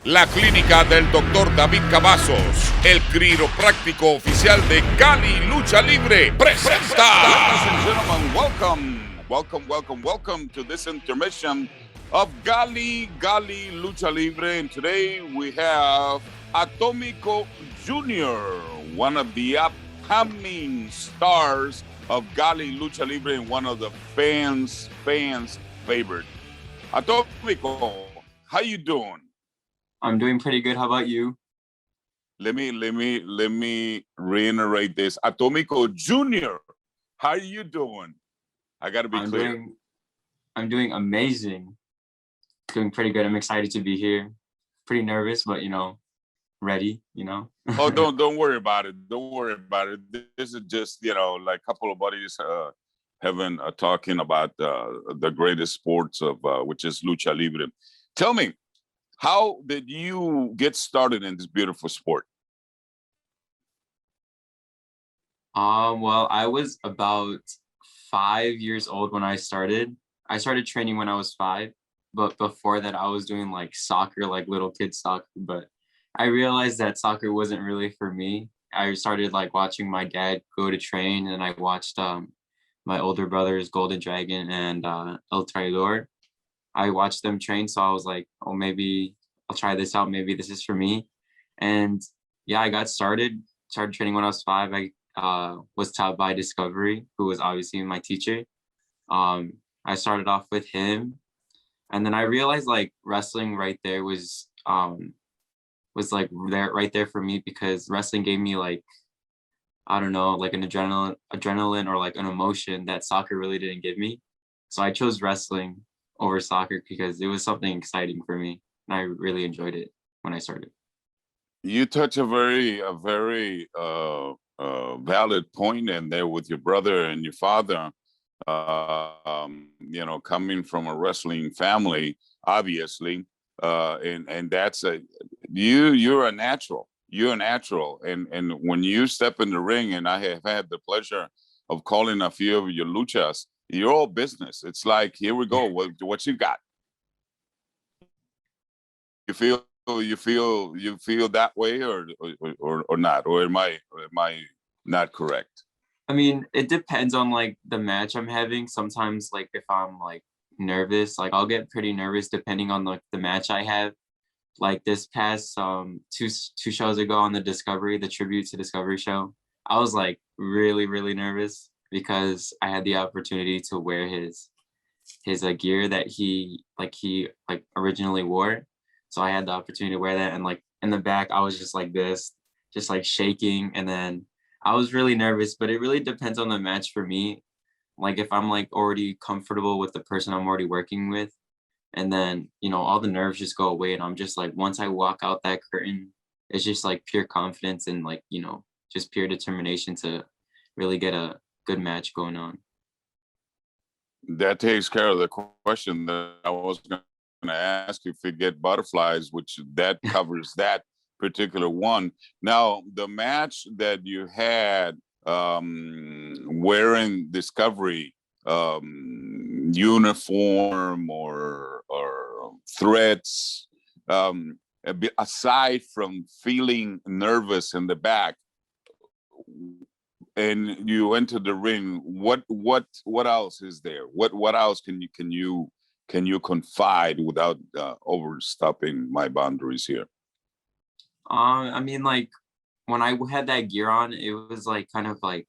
La clínica del Dr. David Cavazos, el quiropráctico oficial de Gali Lucha Libre, presenta. Ladies and gentlemen, welcome to this intermission of Gali Lucha Libre. And today we have Atomico Jr, one of the upcoming stars of Gali Lucha Libre and one of the fans' favorite. Atomico, how you doing? I'm doing pretty good. How about you? Let me reiterate this. Atomico Jr, how are you doing? I gotta be clear. I'm doing amazing. Doing pretty good. I'm excited to be here. Pretty nervous, but ready. Oh, don't worry about it. Don't worry about it. This is just like a couple of buddies having talking about the greatest sports of which is lucha libre. Tell me, how did you get started in this beautiful sport? Well, I was about 5 years old when I started. I started training when I was 5, but before that I was doing like soccer, like little kid soccer, but I realized that soccer wasn't really for me. I started like watching my dad go to train, and I watched my older brothers, Golden Dragon and El Traidor. I watched them train, so I was like, oh, maybe I'll try this out. Maybe this is for me. And yeah, I got started training when I was 5. I was taught by Discovery, who was obviously my teacher. I started off with him, and then I realized like wrestling right there was like right there for me, because wrestling gave me like, I don't know, like an adrenaline or like an emotion that soccer really didn't give me. So I chose wrestling over soccer because it was something exciting for me, and I really enjoyed it when I started. You touch a very valid point in there with your brother and your father. Coming from a wrestling family, obviously, and that's you're a natural. You're a natural, and when you step in the ring, and I have had the pleasure of calling a few of your luchas, you're all business. It's like, here we go. What you got? You feel that way, or not, or am I not correct? I mean, it depends on like the match I'm having. Sometimes like if I'm like nervous, like I'll get pretty nervous depending on like the match I have. Like this past two shows ago on the tribute to Discovery show, I was like really nervous because I had the opportunity to wear his gear that he originally wore. So I had the opportunity to wear that, and like in the back I was just like this, just like shaking, and then I was really nervous. But it really depends on the match for me. Like if I'm like already comfortable with the person I'm already working with, and then all the nerves just go away, and I'm just like, once I walk out that curtain, it's just like pure confidence and like just pure determination to really get a good match going on. That takes care of the question that I was going to ask you. If you get butterflies, which that covers that particular one. Now, the match that you had wearing Discovery uniform or threats, aside from feeling nervous in the back, and you enter the ring, what else is there? What else can you confide without overstepping my boundaries here? I mean, like when I had that gear on, it was like kind of like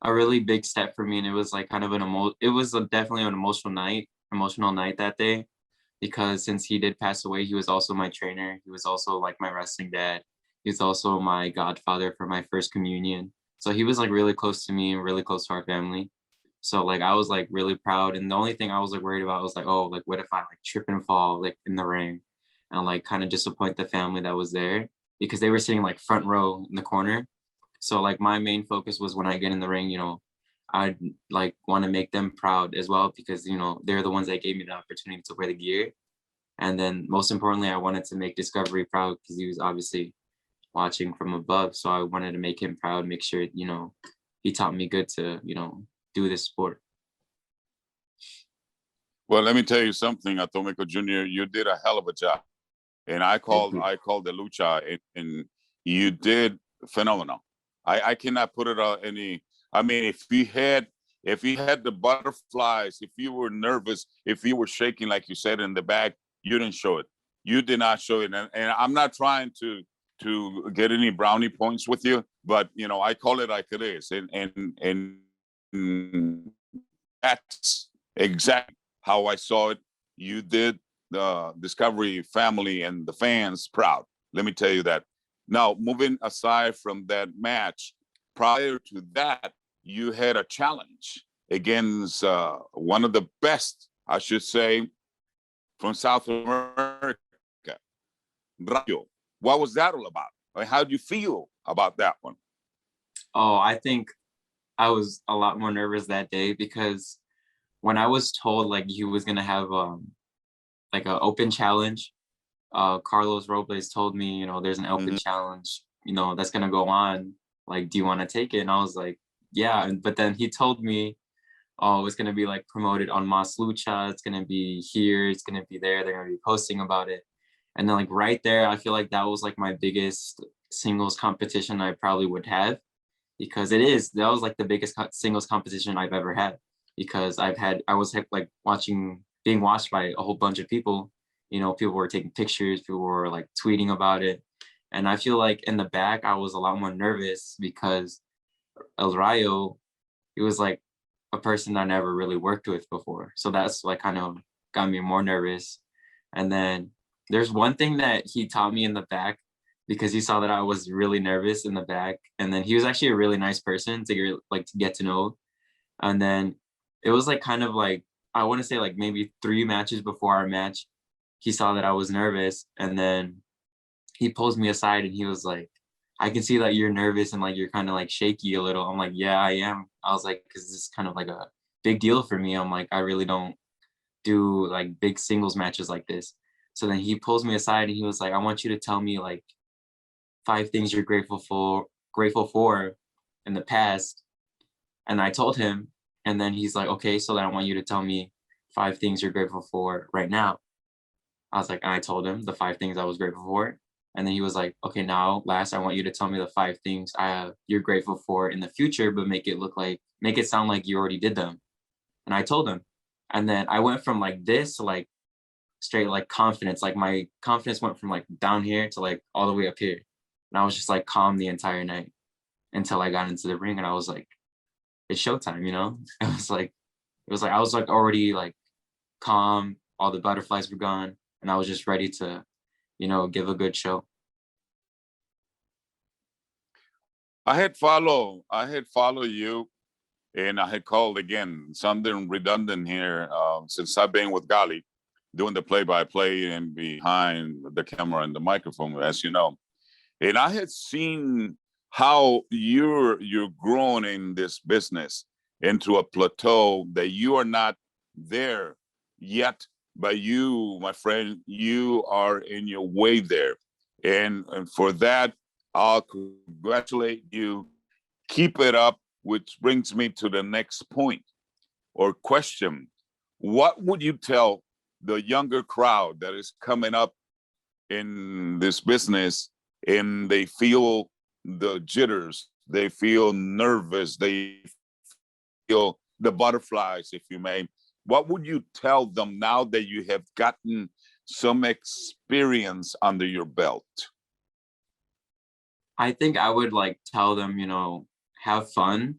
a really big step for me, and it was like kind of it was definitely an emotional night that day, because since he did pass away, he was also my trainer. He was also like my wrestling dad. He was also my godfather for my first communion. So he was like really close to me and really close to our family. So like I was like really proud, and the only thing I was like worried about was like, oh, like what if I like trip and fall like in the ring, and like kind of disappoint the family that was there, because they were sitting like front row in the corner. So like my main focus was when I get in the ring, I'd like want to make them proud as well, because they're the ones that gave me the opportunity to wear the gear. And then most importantly, I wanted to make Discovery proud, because he was obviously watching from above. So I wanted to make him proud, make sure, he taught me good to, do this sport. Well, let me tell you something, Atomico Jr. You did a hell of a job. and I Thank called you. the Lucha, and you did phenomenal. I cannot put it on any. I mean, if you had the butterflies, if you were nervous, if you were shaking like you said in the back, you didn't show it. You did not show it, and I'm not trying to get any brownie points with you, but you know I call it like it is, and that's exactly how I saw it. You did the Discovery family and the fans proud. Let me tell you that. Now, moving aside from that match, prior to that, you had a challenge against one of the best, I should say, from South America, Rayo. What was that all about? How do you feel about that one? Oh, I think I was a lot more nervous that day because when I was told like he was gonna have like an open challenge, Carlos Robles told me, you know, there's an open Mhm. challenge, you know, that's gonna go on. Like, do you want to take it? And I was like, yeah. But then he told me, oh, it's gonna be like promoted on Mas Lucha. It's gonna be here. It's gonna be there. They're gonna be posting about it. And then like right there, I feel like that was like my biggest singles competition I probably would have because that was like the biggest singles competition I've ever had because I was like being watched by a whole bunch of people. You know, people were taking pictures, people were like tweeting about it. And I feel like in the back, I was a lot more nervous because El Rayo, he was like a person I never really worked with before. So that's like kind of got me more nervous. And then there's one thing that he taught me in the back because he saw that I was really nervous in the back. And then he was actually a really nice person to get to know. And then it was like kind of like I want to say like maybe 3 matches before our match, he saw that I was nervous. And then he pulls me aside and he was like, I can see that you're nervous and like you're kind of like shaky a little. I'm like, yeah, I am. I was like, because this is kind of like a big deal for me. I'm like, I really don't do like big singles matches like this. So then he pulls me aside and he was like, I want you to tell me like 5 things you're grateful for in the past. And I told him, and then he's like, okay, so then I want you to tell me 5 things you're grateful for right now. I was like, and I told him the 5 things I was grateful for. And then he was like, okay, now last, I want you to tell me the 5 things you're grateful for in the future, but make it sound like you already did them. And I told him. And then I went from like this to like straight like confidence. Like my confidence went from like down here to like all the way up here. And I was just like calm the entire night until I got into the ring and I was like, it's showtime, you know? It was like I was like already like calm, all the butterflies were gone, and I was just ready to, you know, give a good show. I had followed you, and I had called again something redundant here since I've been with Gali doing the play-by-play and behind the camera and the microphone, as you know. And I had seen how you're growing in this business into a plateau that you are not there yet, but you, my friend, you are in your way there. And for that, I'll congratulate you. Keep it up, which brings me to the next point or question. What would you tell the younger crowd that is coming up in this business and they feel the jitters, they feel nervous, they feel the butterflies, if you may? What would you tell them now that you have gotten some experience under your belt? I think I would like tell them, you know, have fun.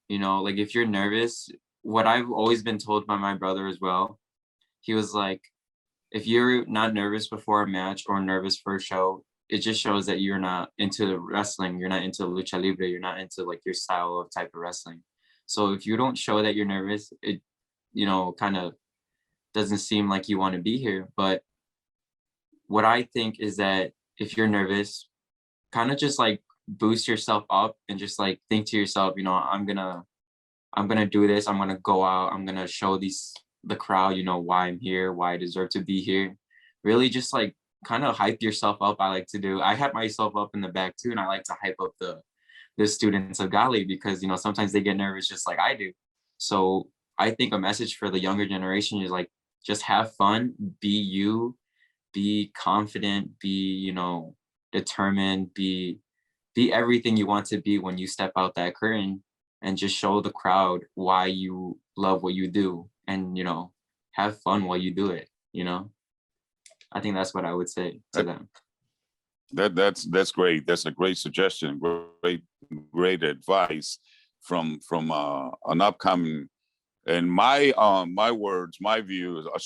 You know, like if you're nervous, what I've always been told by my brother as well, he was like, if you're not nervous before a match or nervous for a show, it just shows that you're not into the wrestling, you're not into lucha libre, you're not into like your style of type of wrestling. So if you don't show that you're nervous, it, you know, kind of doesn't seem like you want to be here. But what I think is that if you're nervous, kind of just like boost yourself up and just like think to yourself, you know, I'm gonna do this. I'm gonna go out. I'm gonna show the crowd, you know, why I'm here, why I deserve to be here. Really, just like kind of hype yourself up. I like to do. I hype myself up in the back too, and I like to hype up the students of Gali because you know sometimes they get nervous just like I do. So I think a message for the younger generation is like just have fun, be you, be confident, be, determined, be everything you want to be when you step out that curtain, and just show the crowd why you love what you do, and, have fun while you do it, I think that's what I would say to them. That's great. That's a great suggestion. Great advice from an upcoming, in my words, my view, is a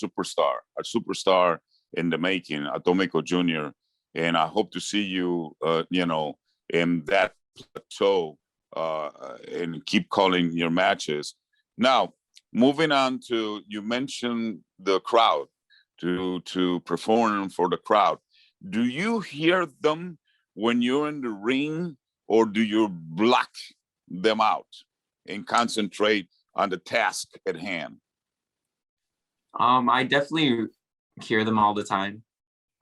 superstar in the making, Atomico Jr. And I hope to see you, in that plateau, and keep calling your matches. Now, moving on to, you mentioned the crowd, to perform for the crowd. Do you hear them when you're in the ring, or do you block them out and concentrate on the task at hand? I definitely hear them all the time.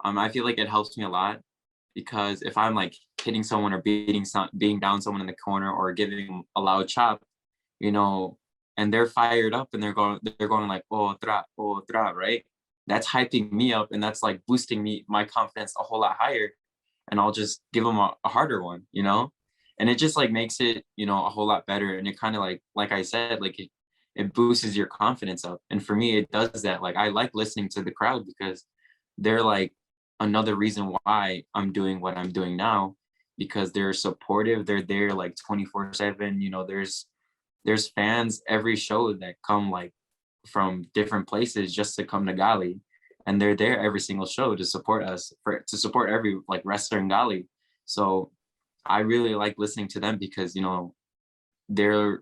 I feel like it helps me a lot, because if I'm like hitting someone or being down someone in the corner, or giving a loud chop, and they're fired up, and they're going like oh tra, right? That's hyping me up, and that's like boosting my confidence a whole lot higher, and I'll just give them a harder one, and it just like makes it, a whole lot better, and it kind of like I said, like it boosts your confidence up. And for me, it does that. Like, I like listening to the crowd, because they're like another reason why I'm doing what I'm doing now, because they're supportive. They're there like 24/7. There's fans every show that come like from different places just to come to Gali, and they're there every single show to support us, to support every like wrestler in Gali. So I really like listening to them, because they're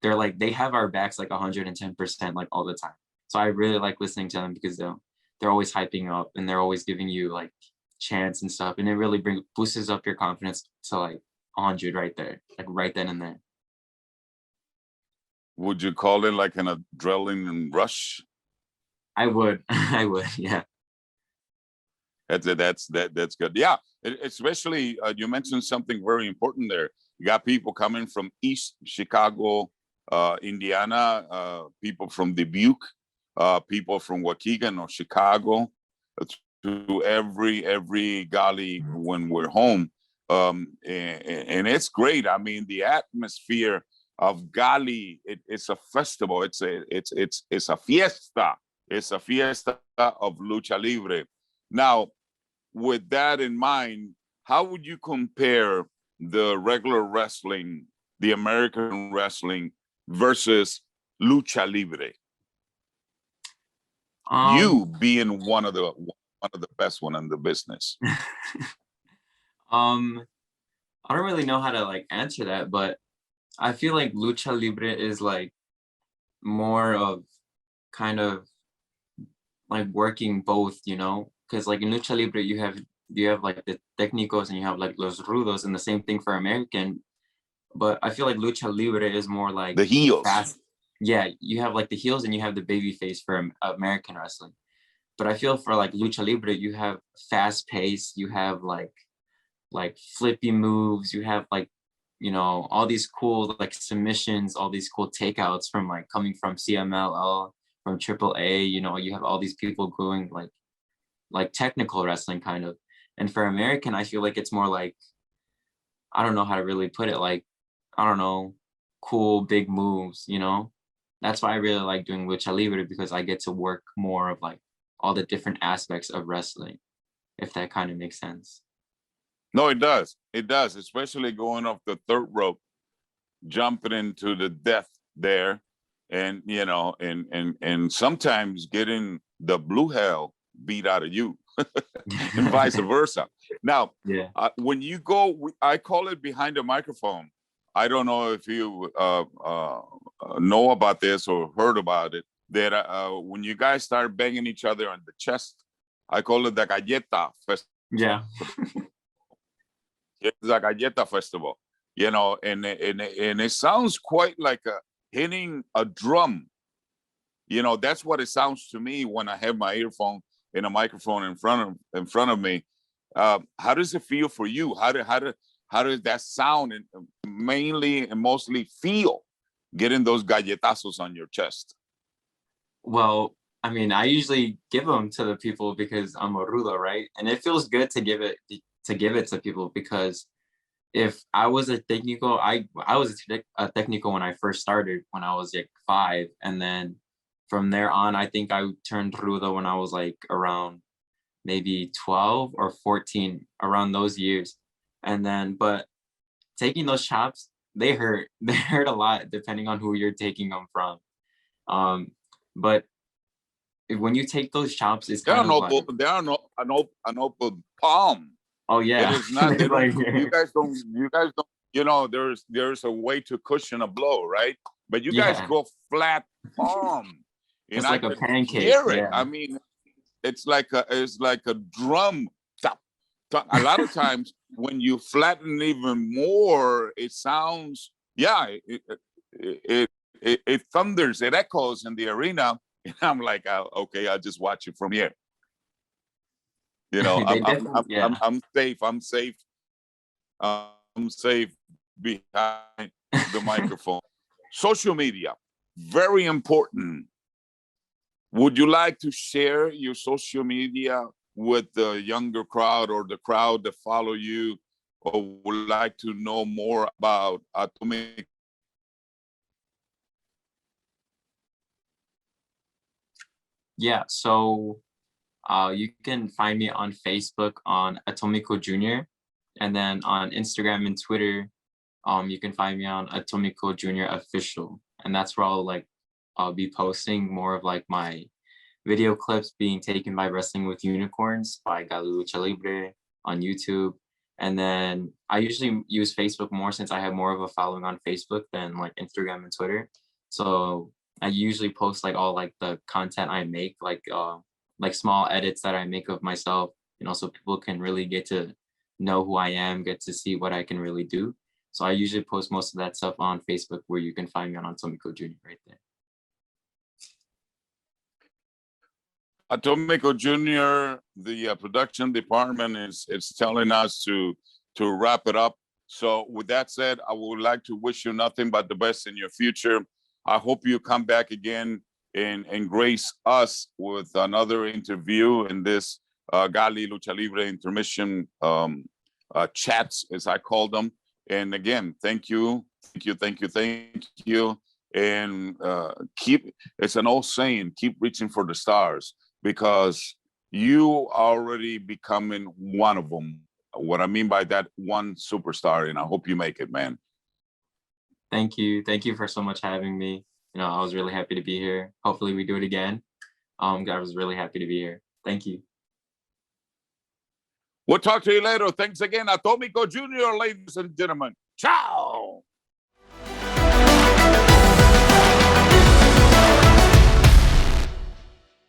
like, they have our backs like 110% like all the time. So I really like listening to them, because they're always hyping up, and they're always giving you like chants and stuff, and it really boosts up your confidence to like 100 right there, like right then and there. Would you call it like an adrenaline rush? I would. I would, yeah. That's good. Yeah, especially, you mentioned something very important there. You got people coming from East Chicago, Indiana, people from Dubuque, people from Waukegan or Chicago, to every Gali when we're home, and it's great. I mean, the atmosphere of Gali, it's a festival. It's a fiesta. It's a fiesta of lucha libre. Now, with that in mind, how would you compare the regular wrestling, the American wrestling, versus lucha libre? You being one of the best one in the business. I don't really know how to like answer that, but I feel like lucha libre is like more of kind of like working both, because like in lucha libre you have like the técnicos, and you have like los rudos, and the same thing for American. But I feel like lucha libre is more like the heels. fast. Yeah, you have like the heels, and you have the baby face for American wrestling. But I feel for like lucha libre, you have fast pace, you have like flippy moves, you have like, all these cool like submissions, all these cool takeouts from like coming from CMLL, from AAA. You have all these people going like technical wrestling kind of. And for American, I feel like it's more like, I don't know how to really put it, like, I don't know, cool big moves. That's why I really like doing lucha libre, because I get to work more of like all the different aspects of wrestling, if that kind of makes sense. No, it does. It does, especially going off the third rope, jumping into the death there, and and sometimes getting the blue hell beat out of you, and vice versa. Now, yeah, when you go, I call it behind the microphone. I don't know if you know about this or heard about it. That when you guys start banging each other on the chest, I call it the galleta festival. Yeah. It's like a galleta festival, and it sounds quite like hitting a drum. That's what it sounds to me when I have my earphone and a microphone in front of me. How does it feel for you? How does that sound, and mainly and mostly feel, getting those galletazos on your chest? Well, I mean, I usually give them to the people because I'm a rudo, right? And it feels good to give it to people because if I was a technical, I was a technical when I first started when I was like 5, and then from there on, I think I turned rudo when I was like around maybe 12 or 14, around those years. And then, but taking those chops, they hurt. They hurt a lot depending on who you're taking them from. Um, but when you take those chops, it's They are kind of like, an open palm. oh It yeah, is not. They don't. like, You guys don't. You guys don't. You know, there's a way to cushion a blow, right? But you guys yeah, go flat palm, and it's I like a could pancake. hear it. Yeah, I mean, it's like a drum. Tap, tap. A lot of times when you flatten even more, it sounds. Yeah, it thunders. It echoes in the arena, and I'm like, okay, I'll just watch it from here. You know, they definitely, yeah. I'm safe. I'm safe. I'm safe behind the microphone. Social media, very important. Would you like to share your social media with the younger crowd or the crowd that follow you, or would like to know more about Atomic? Yeah, so you can find me on Facebook on Atomico Jr. And then on Instagram and Twitter, you can find me on Atomico Jr Official. And that's where I'll be posting more of like my video clips being taken by Wrestling with Unicorns by Lucha Libre on YouTube. And then I usually use Facebook more since I have more of a following on Facebook than like Instagram and Twitter. So I usually post like all like the content I make, like small edits that I make of myself, you know, so people can really get to know who I am, get to see what I can really do. So I usually post most of that stuff on Facebook, where you can find me on Atomico Jr. right there. Atomico Jr., the production department is telling us to wrap it up. So with that said, I would like to wish you nothing but the best in your future. I hope you come back again and grace us with another interview in this Gali Lucha Libre intermission chats, as I call them. And again, thank you. And it's an old saying, keep reaching for the stars, because you are already becoming one of them. What I mean by that, one superstar, and I hope you make it, man. Thank you. Thank you for so much having me. You know, I was really happy to be here. Hopefully we do it again. I was really happy to be here. Thank you. We'll talk to you later. Thanks again, Atomico Jr., ladies and gentlemen. Ciao.